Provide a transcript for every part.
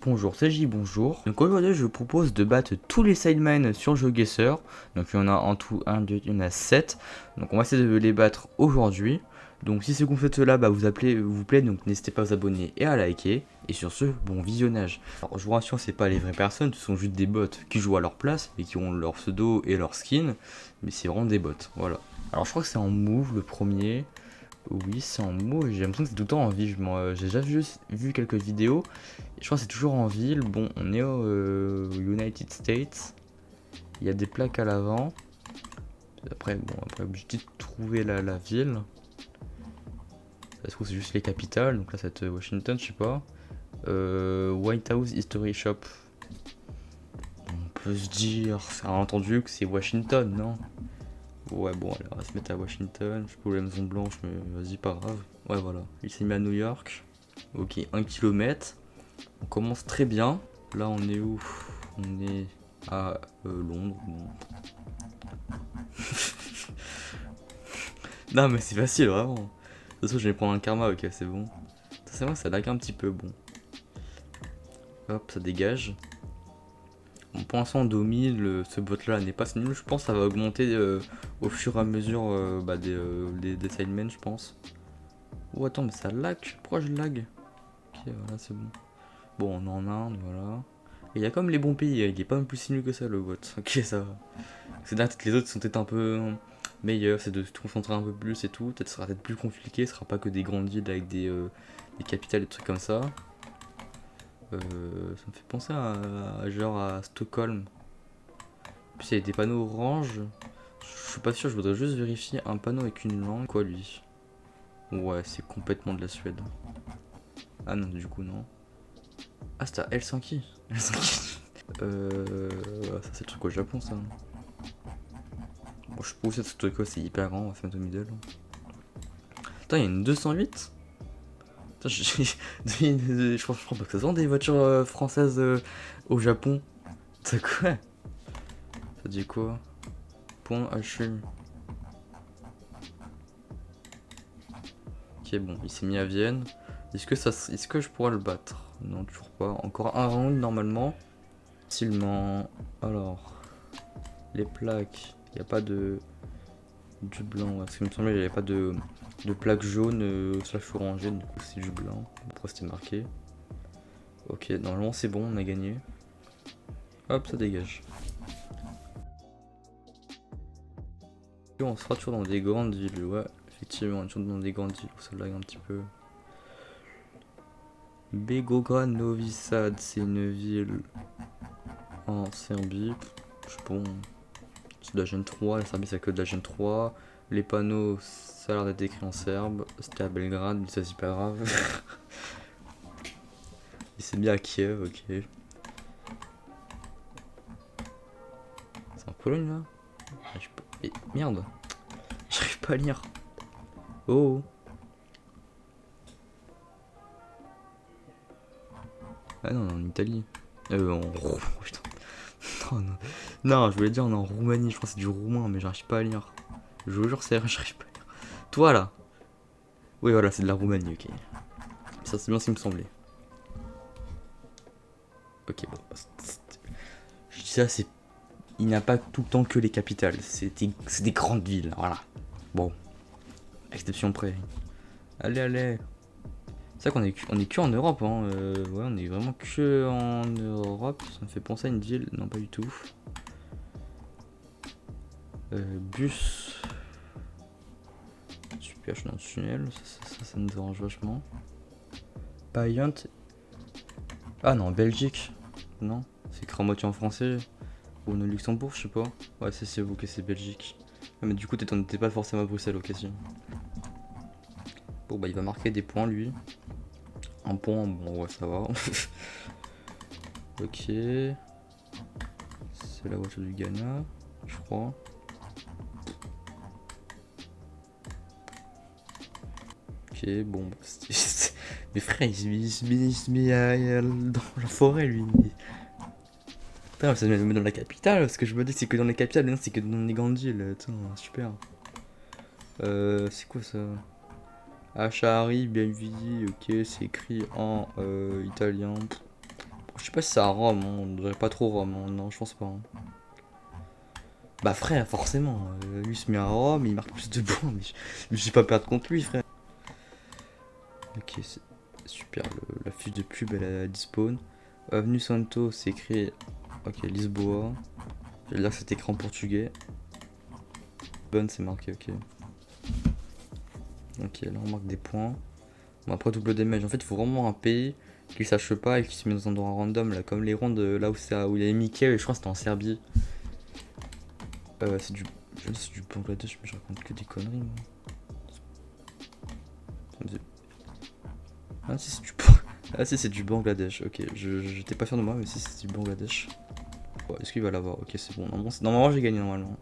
Bonjour, c'est J, bonjour. Donc aujourd'hui je vous propose de battre tous les sidemines sur GeoGuessr. Donc il y en a en tout 1, 2, il y en a 7. Donc on va essayer de les battre aujourd'hui. Donc si c'est qu'on fait cela, bah vous plaît, donc n'hésitez pas à vous abonner et à liker. Et sur ce, bon visionnage. Alors je vous rassure, c'est pas les vraies personnes, ce sont juste des bots qui jouent à leur place et qui ont leur pseudo et leur skin. Mais c'est vraiment des bots, voilà. Alors je crois que c'est en move le premier. Oui, c'est en move, j'ai l'impression que c'est tout le temps en ville. J'ai déjà vu quelques vidéos. Et je crois que c'est toujours en ville. Bon, on est au United States. Il y a des plaques à l'avant. Après, obligé de trouver la ville. Ça se trouve, c'est juste les capitales. Donc là, c'est Washington, je sais pas. White House History Shop. On peut se dire, c'est entendu que c'est Washington, non? Ouais, bon, allez, on va se mettre à Washington. Je peux la Maison Blanche, mais vas-y, pas grave. Ouais, voilà. Il s'est mis à New York. Ok, 1 km. On commence très bien. Là, on est où? On est à Londres. Bon. Non, mais c'est facile, vraiment. De toute façon, je vais prendre un karma, ok, c'est bon. C'est vrai, ça lag un petit peu, bon. Hop, ça dégage. Bon, pour l'instant, on domine. Ce bot là n'est pas nul. Je pense que ça va augmenter au fur et à mesure des sidemen, je pense. Oh, attends, mais ça lag. Pourquoi je lag? Ok, voilà, c'est bon. Bon, on est en Inde, voilà. Et il y a comme les bons pays, il est pas même plus si nul que ça le bot. Ok, ça va. C'est là, peut-être les autres sont peut-être un peu meilleurs, c'est de se concentrer un peu plus et tout. Peut-être ce sera peut-être plus compliqué, ce sera pas que des grandes villes avec des capitales et des trucs comme ça. Ça me fait penser genre à Stockholm. Puis il y a des panneaux orange. Je suis pas sûr, je voudrais juste vérifier un panneau avec une langue. Quoi lui? Ouais, c'est complètement de la Suède. Ah non, du coup non. Ah, c'était à Helsinki. Helsinki. Ça c'est le truc au Japon ça. Bon, je sais pas où c'est ce truc, c'est hyper grand, on va se mettre au middle. Putain, il y a une 208. Putain, je crois pas que ça se vend des voitures françaises au Japon. C'est quoi? Ça dit quoi? Point HU. Ok, bon, il s'est mis à Vienne. Est-ce que je pourrais le battre? Non, toujours pas. Encore un round normalement. Facilement. Alors, les plaques. Il n'y a pas de du blanc. Ouais, parce qu'il me semblait qu'il n'y avait pas de plaque jaune slash orangée. Du coup, c'est du blanc. Pourquoi c'était marqué? Ok, normalement c'est bon, on a gagné. Hop, ça dégage. On sera toujours dans des grandes villes, ouais, effectivement, on est toujours dans des grandes villes où ça lag un petit peu. Begograd Novi Sad, c'est une ville en Serbie. Je sais pas, c'est de la Gen 3, la Serbie c'est que de la Gen 3. Les panneaux, ça a l'air d'être écrit en serbe. C'était à Belgrade, mais ça c'est pas grave. Il s'est mis à Kiev, ok. C'est en Pologne là? Et merde, j'arrive pas à lire. Oh. Ah non, on est en Italie. Putain. Non, non. Non, je voulais dire on est en Roumanie, je pense que c'est du roumain, mais j'arrive pas à lire. Je vous jure, c'est j'arrive pas à lire. Toi là. Oui, voilà, c'est de la Roumanie, ok. Ça, c'est bien ce qui me semblait. Ok, bon. Je dis ça, c'est. Il n'y a pas tout le temps que les capitales. C'est des grandes villes, voilà. Bon. Exception près. Allez, allez. C'est vrai qu'on est que en Europe, hein. Ouais, on est vraiment que en Europe. Ça me fait penser à une ville. Non, pas du tout. Bus. Super, je suis dans le tunnel. Ça me dérange vachement. Payant. Ah non, Belgique. Non, c'est écrit en moitié en français. Ou en Luxembourg, je sais pas. Ouais, c'est vous que c'est Belgique. Ouais, mais du coup, t'étais pas forcément à Bruxelles, ok, si. Bon, bah, il va marquer des points, lui. Un point, bon, ouais, ça va. Ok. C'est la voiture du Ghana, je crois. Ok, bon, bah, mes frères, il se met dans la forêt, lui. Putain, ça me met dans la capitale, parce que je me dis que c'est que dans les capitales, non, c'est que dans les grandes villes. Attends, super. C'est quoi ça? Achari, Belvidi, ok, c'est écrit en italien. Bon, je pas si c'est à Rome, hein. On dirait pas trop Rome, hein. Non, je pense pas. Hein. Bah frère, forcément, lui il se met à Rome, il marque plus de points, mais je vais pas perdre contre lui, frère. Ok, c'est super, la fiche de pub elle a despawn. Avenue Santo, c'est écrit, ok, Lisboa. Je vais dire que c'est écrit en portugais. Bonne, c'est marqué, ok. Ok, là on marque des points. Bon, après double damage, en fait il faut vraiment un pays qui sache pas et qui se met dans un endroit random, là, comme les rondes là où il y a Mickey, et je crois que c'était en Serbie. C'est du... Je sais c'est du Bangladesh, mais je raconte que des conneries, moi. Ah si c'est du... Ah si c'est du Bangladesh, ok. J'étais pas fier de moi, mais si c'est du Bangladesh. Ouais, est-ce qu'il va l'avoir? Ok, c'est bon. Normalement j'ai gagné, normalement.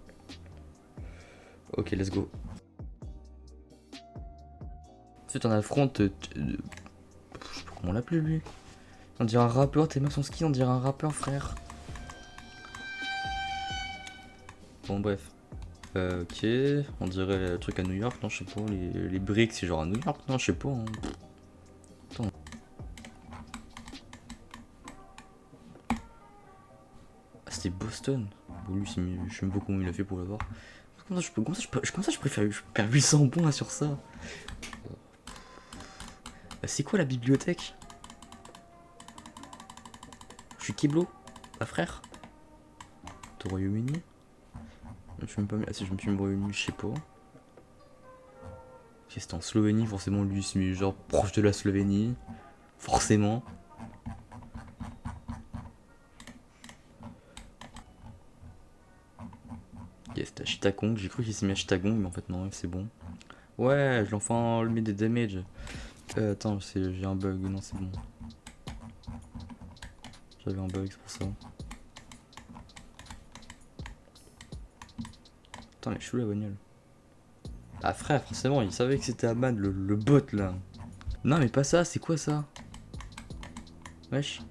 Ok, let's go. Ensuite on affronte... je sais pas comment on l'appelle lui. On dirait un rappeur, tes mains sont ski, on dirait un rappeur, frère. Bon bref. Ok, on dirait le truc à New York, non je sais pas, les briques c'est genre à New York, non je sais pas. Hein. Attends. Ah c'était Boston. Bon lui je sais même pas comment il a fait pour l'avoir. Comment ça je perds 800 points là, sur ça. C'est quoi la bibliothèque? Je suis Keblo, ma frère. Au Royaume-Uni. Je suis même pas mis. Ah si je me suis mis au Royaume-Uni, je sais pas. Ok, c'était en Slovénie, forcément lui c'est mis genre proche de la Slovénie. Forcément. Yes, c'était à Chittagong, j'ai cru qu'il s'est mis à Chittagong, mais en fait non, c'est bon. Ouais, je l'ai enfin enlevé des damage. Attends, j'ai un bug, non c'est bon. J'avais un bug, c'est pour ça. Attends, mais je suis où la bagnole? Ah frère, forcément, il savait que c'était Ahmad, le bot là. Non mais pas ça, c'est quoi ça? Wesh.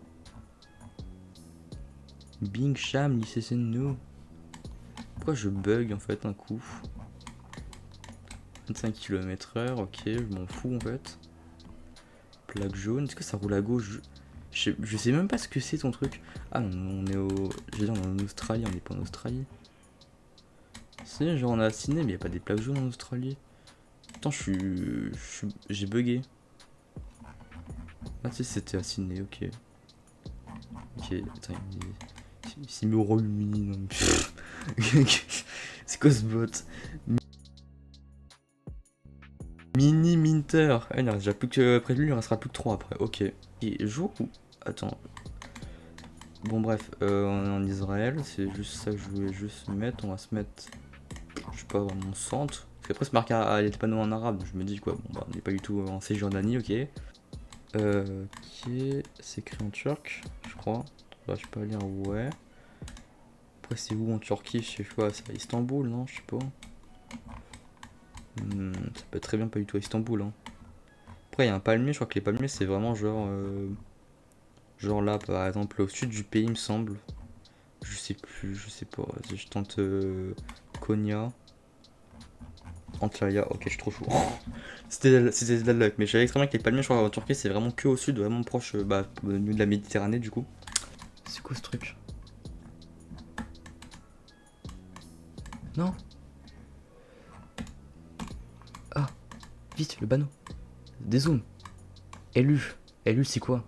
Bing Sham, lycée no. Pourquoi je bug en fait un coup? 25 km/h, ok, je m'en fous en fait. Plaque jaune, est-ce que ça roule à gauche? Je sais même pas ce que c'est ton truc. Ah non, on est au... Je veux dire, on est en Australie, on est pas en Australie. C'est genre on a Sydney, mais y a pas des plaques jaunes en Australie. Attends, j'ai bugué. Ah tu sais, c'était à Sydney, ok. Ok, attends, il s'est mis au Royaume-Uni, non mais... C'est quoi ce bot? Mini Minter. Ah, il n'y en a déjà plus que... Après lui, il en restera plus que 3 après, ok. Et jour ou... Attends. Bon bref, on est en Israël, c'est juste ça que je voulais juste mettre. On va se mettre... Je sais pas, dans mon centre. Parce qu'après c'est marqué, il y a des panneaux en arabe, donc je me dis quoi, bon bah on n'est pas du tout en Cisjordanie, ok. Ok, c'est écrit en turc, je crois. Là, je peux pas lire, ouais. Après c'est où en Turquie, je sais pas, c'est à Istanbul, non, je sais pas. Ça peut être très bien pas du tout à Istanbul, hein. Après il y a un palmier, je crois que les palmiers c'est vraiment genre... Genre là par exemple au sud du pays il me semble. Je sais plus, je sais pas, vas-y je tente Konya. Antalya, ok je suis trop chaud. C'était de la luck, mais je savais très bien que les palmiers je crois en Turquie c'est vraiment que au sud, vraiment proche bah, au niveau de la Méditerranée du coup. C'est quoi ce truc? Non. Ah, vite le panneau. Dézoom. Élu. Élu c'est quoi?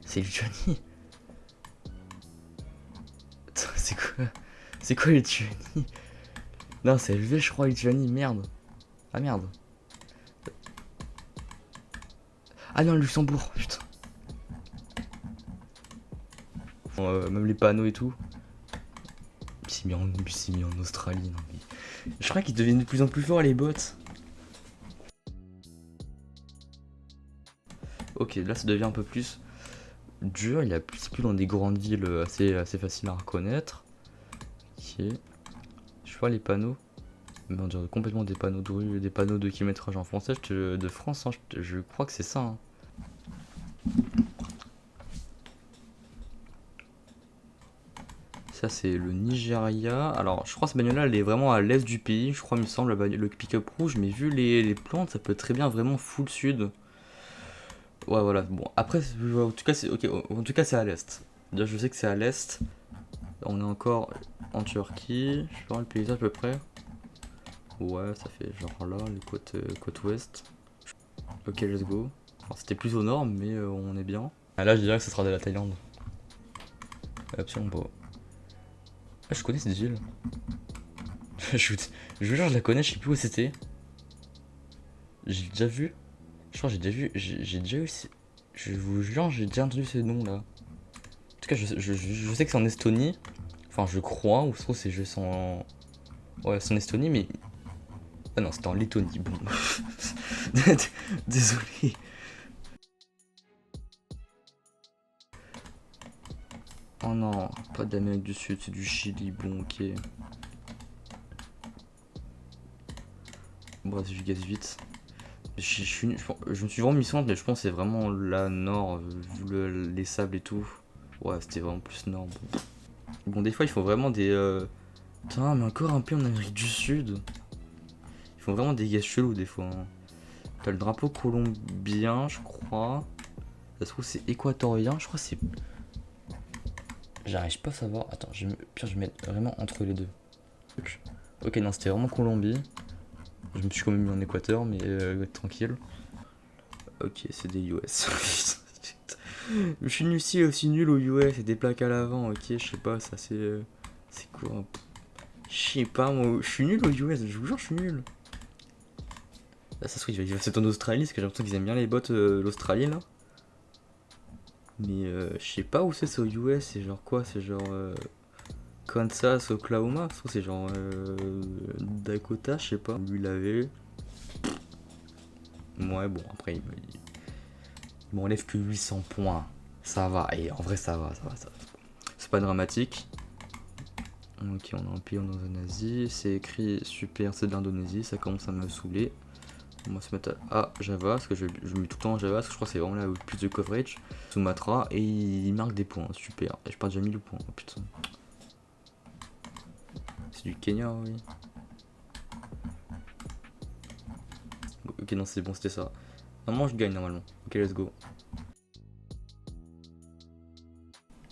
C'est Johnny. C'est quoi? C'est quoi les Johnny? Non, c'est élevé, je crois, Lituanie, merde. Ah merde. Ah non, Luxembourg, putain. Même les panneaux et tout. Il s'est mis en Australie, non mais... Je crois qu'ils deviennent de plus en plus forts les bots. Ok, là ça devient un peu plus dur, il a plus dans des grandes villes assez faciles à reconnaître. Ok. Je vois les panneaux. Mais on dirait complètement des panneaux de rue, des panneaux de kilométrage en français, de France, hein, je crois que c'est ça. Hein. Ça c'est le Nigeria. Alors je crois que cette bagnole là elle est vraiment à l'est du pays. Je crois il me semble le pick-up rouge. Mais vu les plantes ça peut être très bien vraiment full sud. Ouais, voilà. Bon, après, en tout cas, c'est ok. En tout cas, c'est à l'est. Déjà, je sais que c'est à l'est. On est encore en Turquie. Je sais pas le paysage à peu près. Ouais, ça fait genre là, les côte ouest. Ok, let's go. Alors, c'était plus au nord, mais on est bien. Ah, là, je dirais que ce sera de la Thaïlande. Absolument pas. Ah, je connais cette ville. Je vous jure, je la connais, je sais plus où c'était. J'ai déjà vu. Je crois que j'ai déjà vu. J'ai déjà eu. Je vous jure, j'ai déjà entendu ces noms là. En tout cas, je sais que c'est en Estonie. Enfin, je crois, ou se trouve, c'est juste en. Ouais, c'est en Estonie, mais. Ah non, c'était en Lettonie. Bon. Désolé. Oh non, pas d'Amérique du Sud, c'est du Chili. Bon, ok. Bref, je gaze vite. Je me suis vraiment mis centre, mais je pense que c'est vraiment là, nord, vu les sables et tout. Ouais, c'était vraiment plus nord. Bon, des fois, ils font vraiment des. Putain, mais encore un peu en Amérique du Sud. Ils font vraiment des gaz chelous, des fois. Hein. T'as le drapeau colombien, je crois. Ça se trouve, c'est équatorien, je crois que c'est. J'arrive pas à savoir. Attends, pire, je vais mettre vraiment entre les deux. Ok, non, c'était vraiment Colombie. Je me suis quand même mis en Équateur, mais tranquille. Ok, c'est des US. Je suis nul aussi nul aux US, c'est des plaques à l'avant, ok, je sais pas, ça c'est. C'est quoi? Je sais pas, moi, je suis nul aux US, je vous jure, je suis nul. Là, ça se trouve, c'est en Australie, parce que j'ai l'impression qu'ils aiment bien les bots l'Australie là. Mais je sais pas où c'est aux US, c'est genre quoi? C'est genre. Kansas, Oklahoma, je trouve c'est genre. Dakota, je sais pas. Lui l'avait. Ouais, bon, après, il m'enlève que 800 points. Ça va, et en vrai, ça va. C'est pas dramatique. Ok, on a un pays en Indonésie. C'est écrit super, c'est de l'Indonésie. Ça commence à me saouler. On va se mettre à Java, parce que je mets tout le temps en Java, parce que je crois que c'est vraiment là où plus de coverage. Sumatra, et il marque des points, super. Et je perds déjà 1000 points, oh, putain. C'est du Kenya, oui. Ok, non, c'est bon, c'était ça. Normalement, je gagne normalement. Ok, let's go.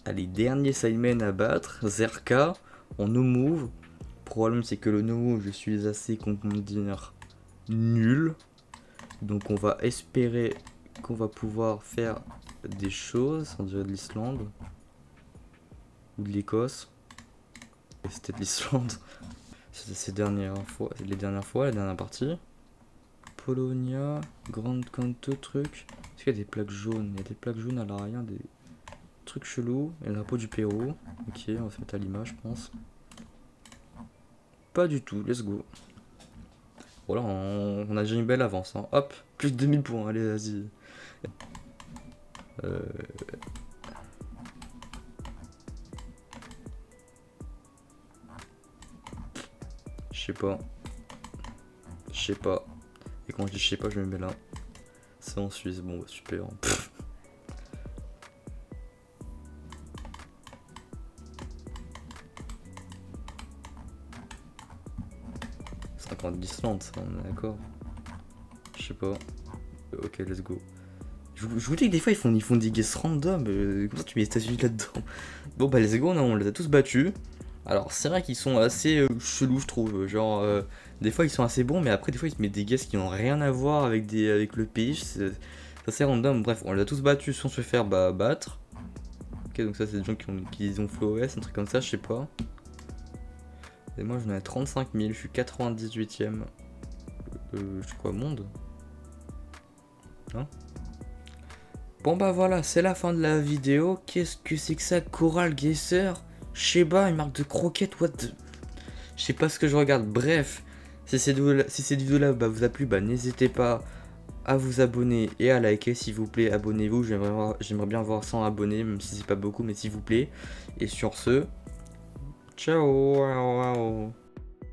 Allez, dernier sideman à battre. Zerka en no move. Le problème, c'est que le no move, je suis assez, comment dire, nul. Donc, on va espérer qu'on va pouvoir faire des choses. On dirait de l'Islande. Ou de l'Écosse. C'était de l'Islande. C'était les dernières fois, la dernière partie. Polonia, Grande Kanto, truc. Est-ce qu'il y a des plaques jaunes? Il y a des plaques jaunes à l'arrière, des trucs chelous. Et le drapeau du Pérou. Ok, on va se mettre à l'image, je pense. Pas du tout, let's go. Voilà, on a déjà une belle avance. Hein. Hop, plus de 2000 points, allez, vas-y. Je sais pas. Je sais pas. Et quand je dis je sais pas, je me mets là. C'est en Suisse, bon, bah, super. 50 d'Islande, ça, on est d'accord. Je sais pas. Ok, let's go. Je vous dis que des fois ils font des guesses random. Comment tu mets les États-Unis là-dedans? Bon, bah, let's go, on les a tous battus. Alors, c'est vrai qu'ils sont assez chelous, je trouve. Genre, des fois ils sont assez bons, mais après, des fois ils te mettent des guesses qui n'ont rien à voir avec le pays. C'est assez random. Bref, on les a tous battus sans se faire battre. Ok, donc ça, c'est des gens qui ont flow OS, un truc comme ça, je sais pas. Et moi, j'en ai 35 000, je suis 98ème. Je sais quoi, monde? Hein? Bon bah voilà, c'est la fin de la vidéo. Qu'est-ce que c'est que ça? Coral Guesser, Sheba, une marque de croquettes, what the... Je sais pas ce que je regarde. Bref, si cette vidéo-là vous a plu, n'hésitez pas à vous abonner et à liker s'il vous plaît. Abonnez-vous, j'aimerais bien voir 100 abonnés, même si c'est pas beaucoup, mais s'il vous plaît. Et sur ce, ciao.